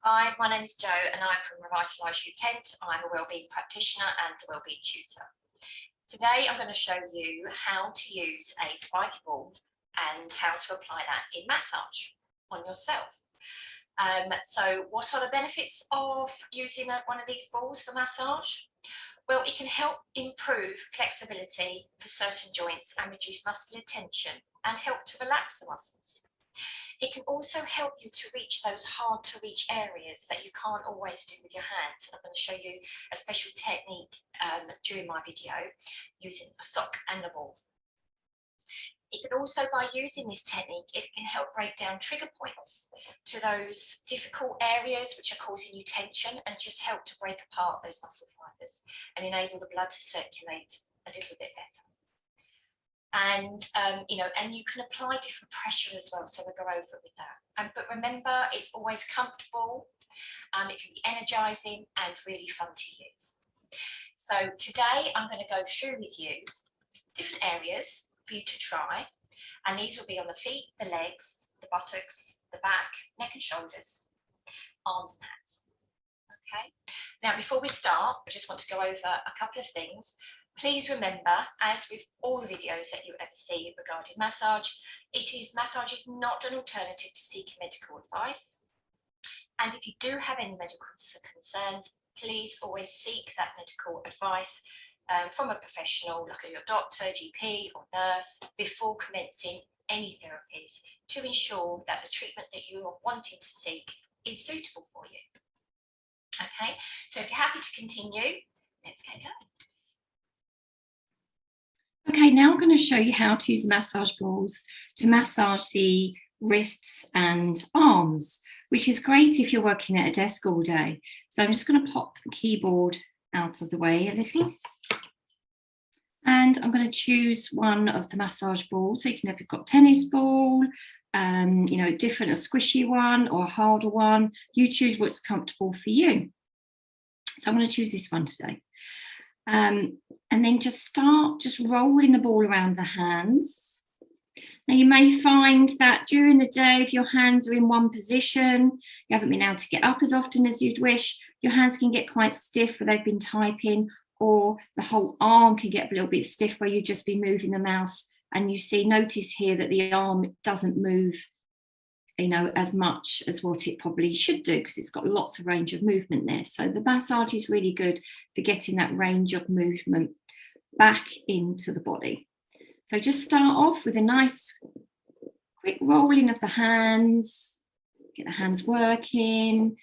Hi, my name is Jo and I'm from Revitalise You Kent. I'm a wellbeing practitioner and a wellbeing tutor. Today I'm going to show you how to use a spiky ball and how to apply that in massage on yourself. So what are the benefits of using one of these balls for massage? Well, it can help improve flexibility for certain joints and reduce muscular tension and help to relax the muscles. It can also help you to reach those hard to reach areas that you can't always do with your hands. I'm going to show you a special technique during my video using a sock and a ball. It can also, by using this technique, it can help break down trigger points to those difficult areas which are causing you tension and just help to break apart those muscle fibers and enable the blood to circulate a little bit better. And and you can apply different pressure as well, so we'll go over it with that. But remember, it's always comfortable, it can be energizing and really fun to use. So today I'm going to go through with you different areas for you to try, and these will be on the feet, the legs, the buttocks, the back, neck and shoulders, arms and hands. Okay, now before we start, I just want to go over a couple of things. Please remember, as with all the videos that you ever see regarding massage, massage is not an alternative to seeking medical advice. And if you do have any medical concerns, please always seek that medical advice from a professional, like your doctor, GP or nurse, before commencing any therapies to ensure that the treatment that you are wanting to seek is suitable for you. Okay, so if you're happy to continue, let's get going. Okay, now I'm going to show you how to use massage balls to massage the wrists and arms, which is great if you're working at a desk all day. So I'm just going to pop the keyboard out of the way a little. And I'm going to choose one of the massage balls. So you can have, you've got tennis ball, different, a squishy one or a harder one. You choose what's comfortable for you. So I'm going to choose this one today. And then just rolling the ball around the hands. Now you may find that during the day, if your hands are in one position, you haven't been able to get up as often as you'd wish, your hands can get quite stiff where they've been typing, or the whole arm can get a little bit stiff where you've just been moving the mouse, and notice here that the arm doesn't move as much as what it probably should do, because it's got lots of range of movement there. So the massage is really good for getting that range of movement back into the body. So just start off with a nice quick rolling of the hands, get the hands working,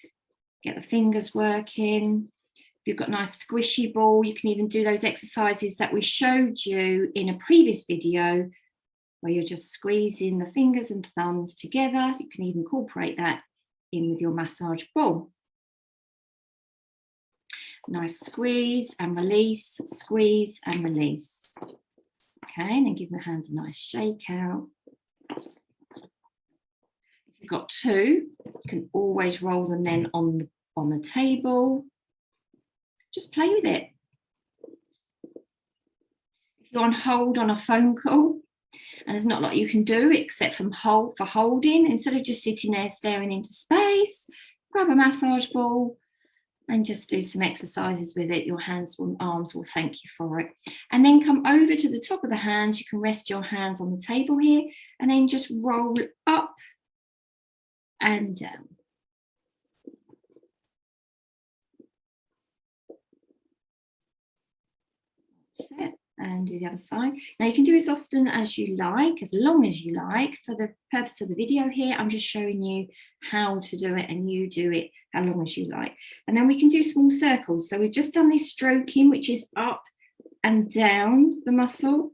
get the fingers working. If you've got a nice squishy ball, you can even do those exercises that we showed you in a previous video, where you're just squeezing the fingers and thumbs together. You can even incorporate that in with your massage ball. Nice squeeze and release, squeeze and release. Okay, and then give the hands a nice shake out. If you've got two, you can always roll them then on the table. Just play with it. If you're on hold on a phone call, and there's not a lot you can do except for holding, instead of just sitting there staring into space, grab a massage ball and just do some exercises with it. Your arms will thank you for it. And then come over to the top of the hands. You can rest your hands on the table here and then just roll up and down. That's it. And do the other side. Now you can do as often as you like, as long as you like. For the purpose of the video here, I'm just showing you how to do it, and you do it how long as you like. And then we can do small circles. So we've just done this stroking, which is up and down the muscle.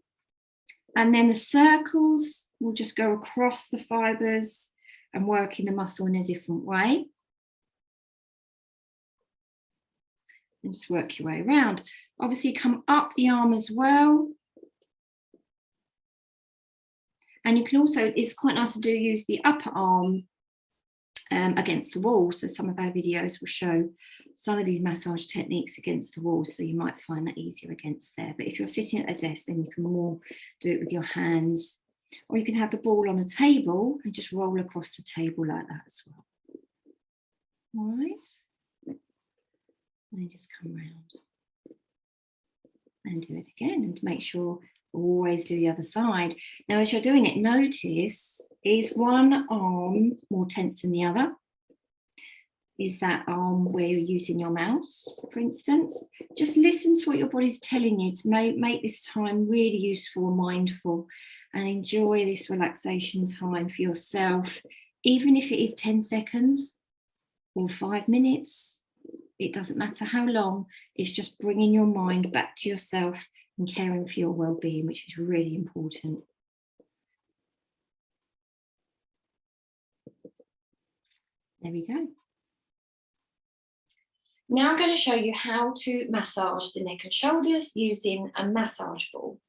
And then the circles will just go across the fibers and working the muscle in a different way. And just work your way around. Obviously come up the arm as well. And you can also, it's quite nice to use the upper arm against the wall. So some of our videos will show some of these massage techniques against the wall, so you might find that easier against there. But if you're sitting at a desk, then you can more do it with your hands, or you can have the ball on a table and just roll across the table like that as well. All right. And then just come round and do it again, and make sure always do the other side. Now, as you're doing it, notice, is one arm more tense than the other? Is that arm where you're using your mouse, for instance? Just listen to what your body's telling you to make this time really useful and mindful, and enjoy this relaxation time for yourself, even if it is 10 seconds or 5 minutes. It doesn't matter how long. It's just bringing your mind back to yourself and caring for your well-being, which is really important. There we go. Now I'm going to show you how to massage the neck and shoulders using a massage ball.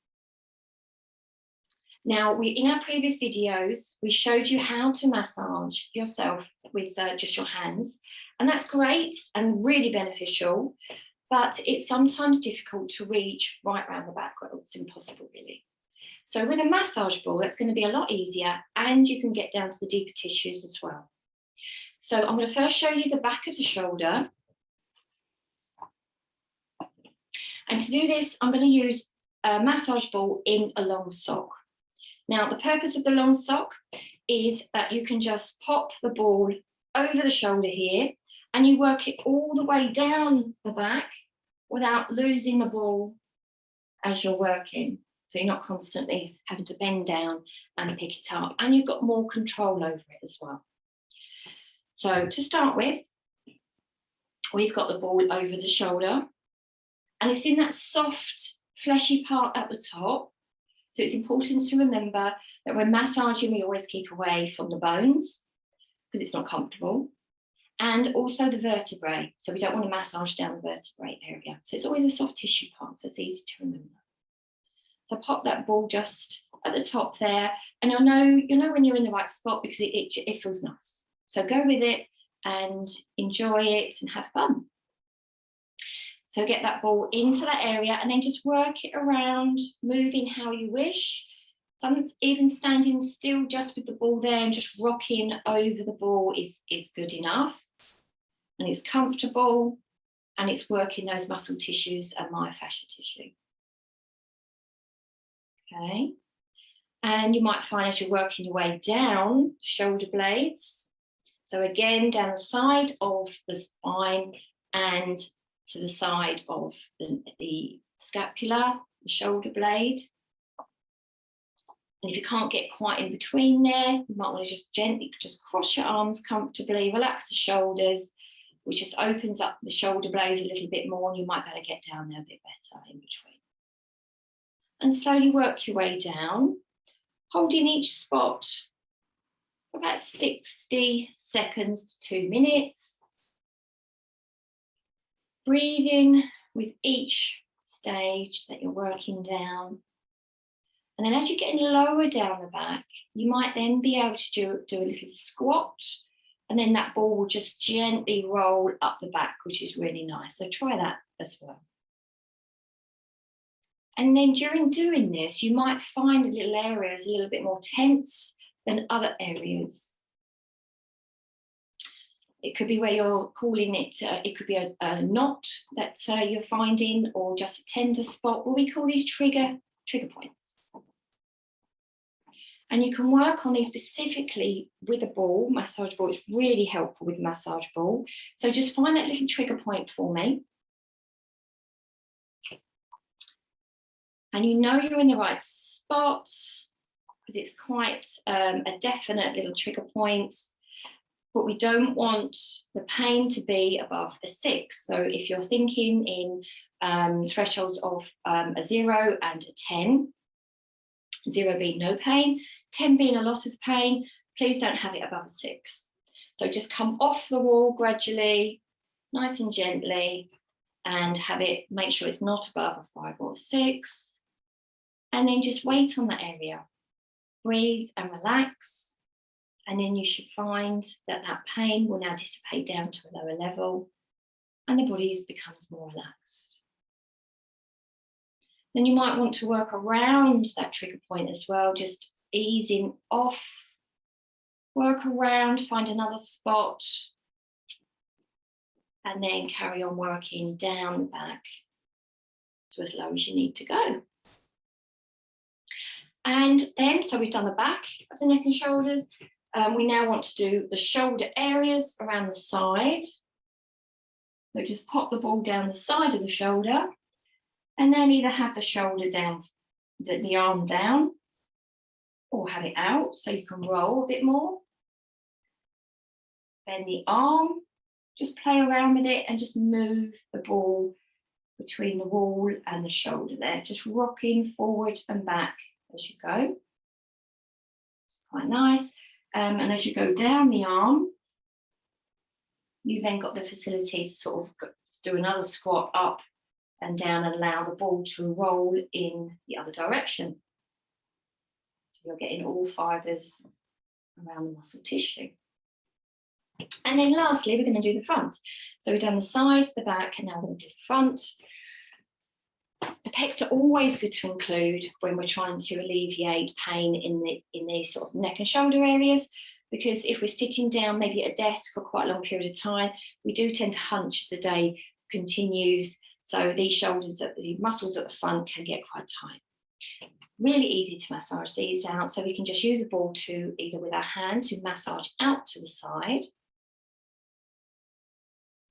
Now, in our previous videos, we showed you how to massage yourself with just your hands, and that's great and really beneficial, but it's sometimes difficult to reach right around the back. Well, it's impossible, really. So with a massage ball, it's going to be a lot easier, and you can get down to the deeper tissues as well. So I'm going to first show you the back of the shoulder. And to do this, I'm going to use a massage ball in a long sock. Now, the purpose of the long sock is that you can just pop the ball over the shoulder here, and you work it all the way down the back without losing the ball as you're working. So you're not constantly having to bend down and pick it up, and you've got more control over it as well. So to start with, we've got the ball over the shoulder, and it's in that soft, fleshy part at the top. So it's important to remember that when massaging, we always keep away from the bones because it's not comfortable, and also the vertebrae. So we don't want to massage down the vertebrae area. So it's always a soft tissue part, so it's easy to remember. So pop that ball just at the top there, and you'll know when you're in the right spot because it feels nice. So go with it and enjoy it and have fun. So get that ball into that area and then just work it around, moving how you wish. Sometimes even standing still just with the ball there and just rocking over the ball is good enough. And it's comfortable, and it's working those muscle tissues and myofascial tissue. Okay. And you might find as you're working your way down shoulder blades. So again, down the side of the spine and to the side of the scapula, the shoulder blade. And if you can't get quite in between there, you might want to just gently just cross your arms comfortably, relax the shoulders, which just opens up the shoulder blades a little bit more, and you might be able to get down there a bit better in between. And slowly work your way down, holding each spot for about 60 seconds to 2 minutes. Breathing with each stage that you're working down. And then as you're getting lower down the back, you might then be able to do a little squat, and then that ball will just gently roll up the back, which is really nice. So try that as well. And then during doing this, you might find a little area is a little bit more tense than other areas. It could be where you're calling it, it could be a knot that you're finding, or just a tender spot. What we call these trigger points. And you can work on these specifically with a ball, massage ball. It's really helpful with massage ball. So just find that little trigger point for me. And you know you're in the right spot because it's quite a definite little trigger point. But we don't want the pain to be above a 6. So if you're thinking in thresholds of a 0 and a 10, 0 being no pain, 10 being a lot of pain, please don't have it above a 6. So just come off the wall gradually, nice and gently, and have it, make sure it's not above a 5 or a 6. And then just wait on that area. Breathe and relax. And then you should find that that pain will now dissipate down to a lower level, and the body becomes more relaxed. Then you might want to work around that trigger point as well, just easing off, work around, find another spot, and then carry on working down the back to as low as you need to go. And then, so we've done the back of the neck and shoulders. We now want to do the shoulder areas around the side. So just pop the ball down the side of the shoulder, and then either have the shoulder down, the arm down, or have it out so you can roll a bit more. Bend the arm, just play around with it and just move the ball between the wall and the shoulder there, just rocking forward and back as you go. It's quite nice. And as you go down the arm, you then got the facility to sort of do another squat up and down and allow the ball to roll in the other direction. So you're getting all fibres around the muscle tissue. And then lastly, we're going to do the front. So we've done the side, the back, and now we're going to do the front. The pecs are always good to include when we're trying to alleviate pain in the sort of neck and shoulder areas, because if we're sitting down maybe at a desk for quite a long period of time, we do tend to hunch as the day continues. So these shoulders, the muscles at the front can get quite tight. Really easy to massage these out. So we can just use a ball to either with our hand to massage out to the side.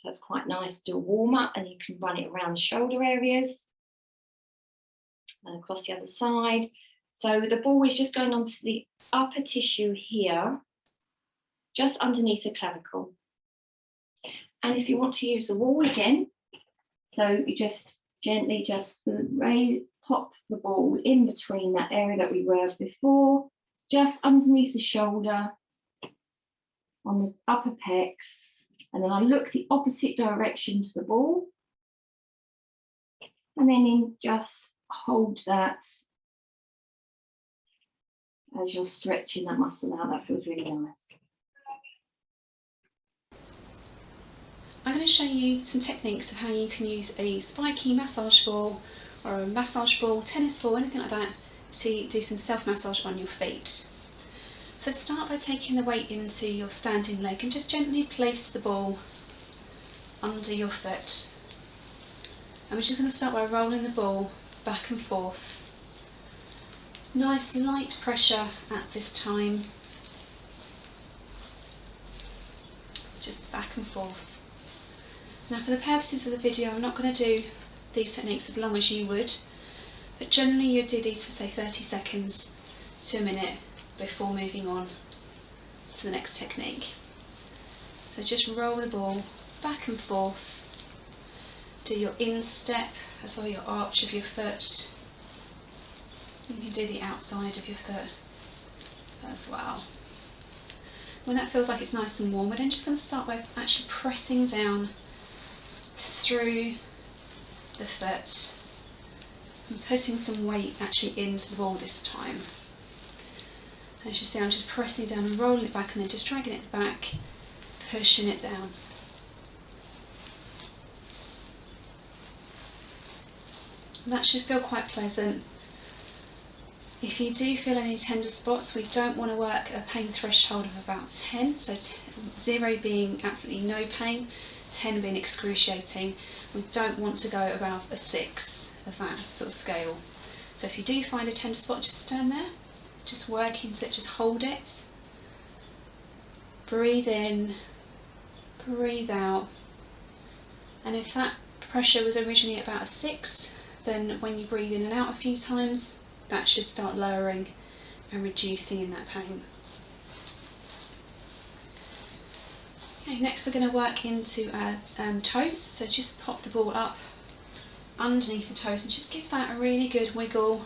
That's quite nice to do a warm up, and you can run it around the shoulder areas and across the other side. So the ball is just going onto the upper tissue here, just underneath the clavicle. And if you want to use the wall again, so you just gently just pop the ball in between that area that we were before, just underneath the shoulder, on the upper pecs. And then I look the opposite direction to the ball. And then just hold that as you're stretching that muscle out. That feels really nice. I'm going to show you some techniques of how you can use a spiky massage ball or a massage ball, tennis ball, anything like that, to do some self-massage on your feet. So start by taking the weight into your standing leg and just gently place the ball under your foot. And we're just going to start by rolling the ball back and forth. Nice light pressure at this time. Just back and forth. Now for the purposes of the video, I'm not going to do these techniques as long as you would, but generally you'd do these for say 30 seconds to a minute before moving on to the next technique. So just roll the ball back and forth, do your instep as well, your arch of your foot. You can do the outside of your foot as well. When that feels like it's nice and warm, we're then just going to start by actually pressing down through the foot and putting some weight actually into the ball this time. And as you see, I'm just pressing down and rolling it back and then just dragging it back, pushing it down. And that should feel quite pleasant. If you do feel any tender spots, we don't want to work a pain threshold of about 10, so 0 being absolutely no pain, 10 being excruciating. We don't want to go above a 6 of that sort of scale. So if you do find a tender spot, just stand there, just working to just hold it. Breathe in, breathe out. And if that pressure was originally about a 6, then when you breathe in and out a few times, that should start lowering and reducing in that pain. Okay, next we're going to work into our toes, so just pop the ball up underneath the toes and just give that a really good wiggle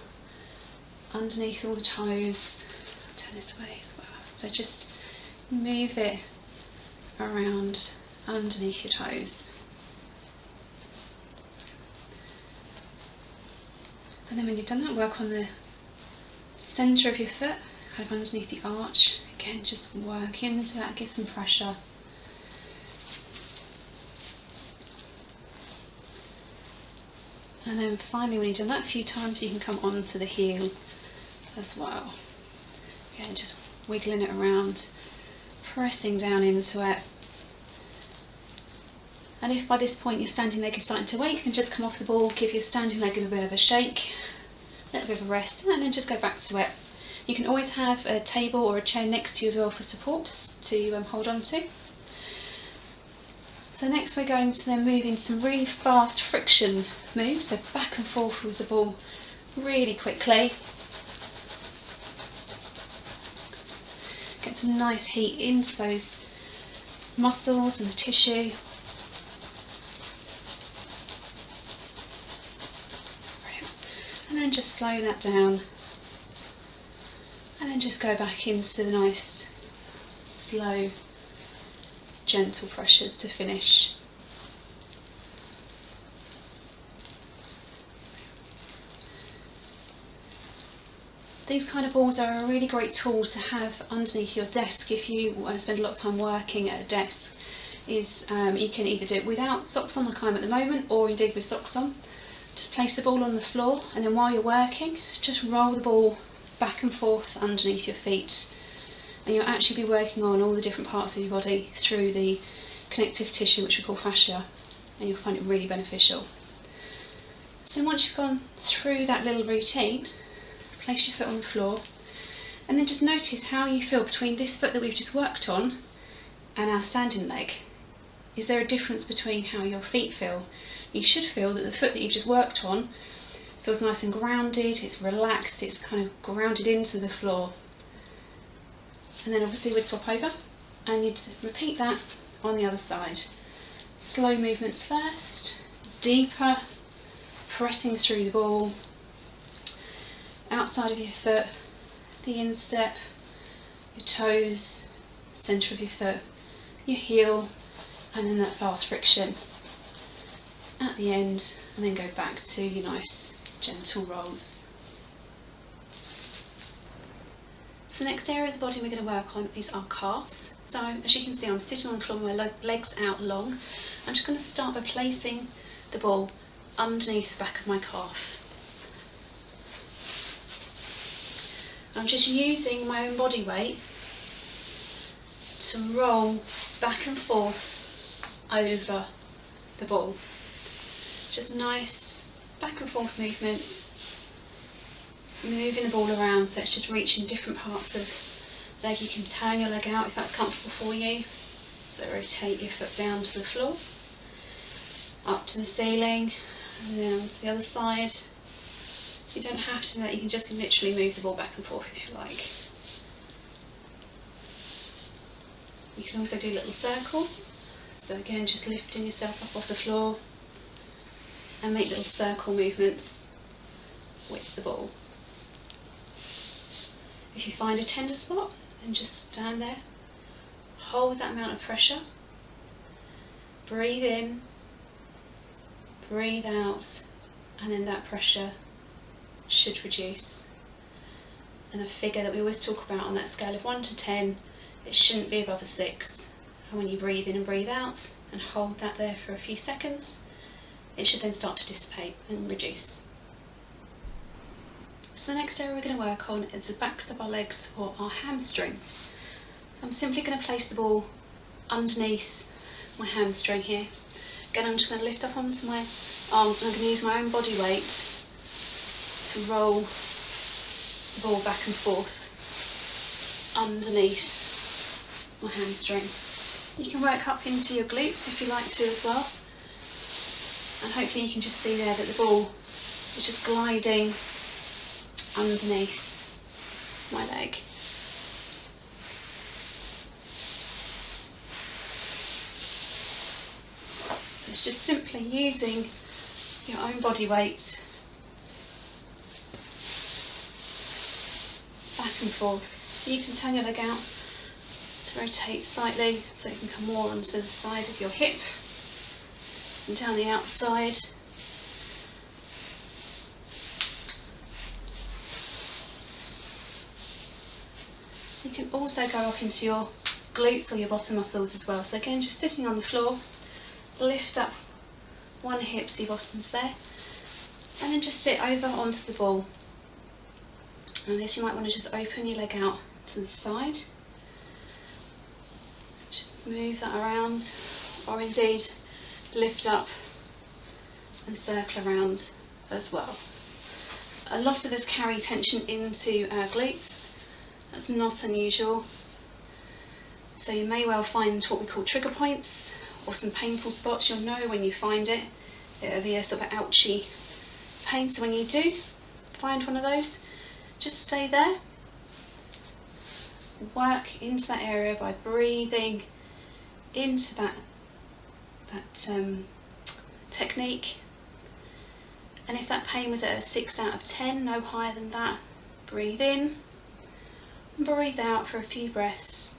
underneath all the toes. Turn this way as well. So just move it around underneath your toes. And then when you've done that, work on the centre of your foot, kind of underneath the arch. Again, just work into that, give some pressure. And then finally, when you've done that a few times, you can come onto the heel as well. Again, just wiggling it around, pressing down into it. And if by this point your standing leg is starting to wake, then just come off the ball, give your standing leg a bit of a shake, a little bit of a rest, and then just go back to it. You can always have a table or a chair next to you as well for support to hold on to. So next we're going to then move into some really fast friction moves, so back and forth with the ball really quickly. Get some nice heat into those muscles and the tissue. And then just slow that down. And then just go back into the nice, slow, gentle pressures to finish. These kind of balls are a really great tool to have underneath your desk if you spend a lot of time working at a desk. You can either do it without socks on like I'm at the moment, or indeed with socks on. Just place the ball on the floor, and then while you're working, just roll the ball back and forth underneath your feet. And you'll actually be working on all the different parts of your body through the connective tissue, which we call fascia, and you'll find it really beneficial. So once you've gone through that little routine, place your foot on the floor, and then just notice how you feel between this foot that we've just worked on and our standing leg. Is there a difference between how your feet feel? You should feel that the foot that you've just worked on feels nice and grounded, it's relaxed, it's kind of grounded into the floor. And then obviously we'd swap over and you'd repeat that on the other side. Slow movements first, deeper, pressing through the ball, outside of your foot, the instep, your toes, centre of your foot, your heel, and then that fast friction at the end, and then go back to your nice gentle rolls. So the next area of the body we're going to work on is our calves. So as you can see, I'm sitting on the floor with my legs out long. I'm just going to start by placing the ball underneath the back of my calf. I'm just using my own body weight to roll back and forth over the ball. Just nice back and forth movements, moving the ball around so it's just reaching different parts of the leg. You can turn your leg out if that's comfortable for you. So rotate your foot down to the floor, up to the ceiling, and then onto the other side. You don't have to do that, you can just literally move the ball back and forth if you like. You can also do little circles. So again, just lifting yourself up off the floor and make little circle movements with the ball. If you find a tender spot, then just stand there, hold that amount of pressure, breathe in, breathe out, and then that pressure should reduce. And the figure that we always talk about on that scale of 1 to 10, it shouldn't be above a 6. And when you breathe in and breathe out and hold that there for a few seconds, it should then start to dissipate and reduce. So the next area we're going to work on is the backs of our legs or our hamstrings. So I'm simply going to place the ball underneath my hamstring here. Again, I'm just going to lift up onto my arms and I'm going to use my own body weight to roll the ball back and forth underneath my hamstring. You can work up into your glutes if you like to as well, and hopefully you can just see there that the ball is just gliding underneath my leg. So it's just simply using your own body weight back and forth. You can turn your leg out to rotate slightly so you can come more onto the side of your hip and down the outside. You can also go up into your glutes or your bottom muscles as well. So again, just sitting on the floor, lift up one hip so your bottom's there, and then just sit over onto the ball. And this, you might want to just open your leg out to the side. Just move that around, or indeed lift up and circle around as well. A lot of us carry tension into our glutes. That's not unusual. So you may well find what we call trigger points or some painful spots. You'll know when you find it. It'll be a sort of ouchy pain. So when you do find one of those, just stay there. Work into that area by breathing into that technique. And if that pain was at a 6 out of 10, no higher than that, breathe in and breathe out for a few breaths,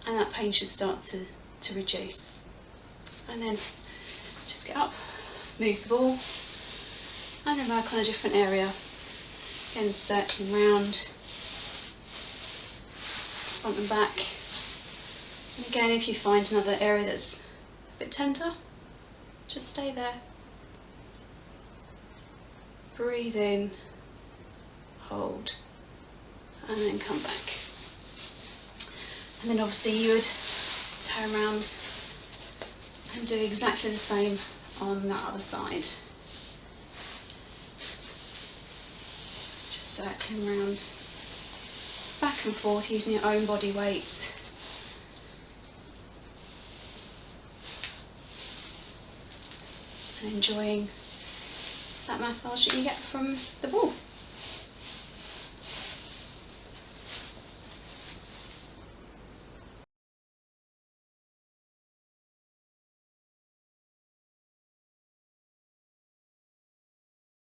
and that pain should start to reduce. And then just get up, move the ball, and then work on a different area. Again, circling round, front and back. And again, if you find another area that's a bit tender, just stay there. Breathe in, hold, and then come back. And then obviously you would turn around and do exactly the same on that other side. Just circling around, back and forth, using your own body weight. And enjoying that massage that you get from the ball.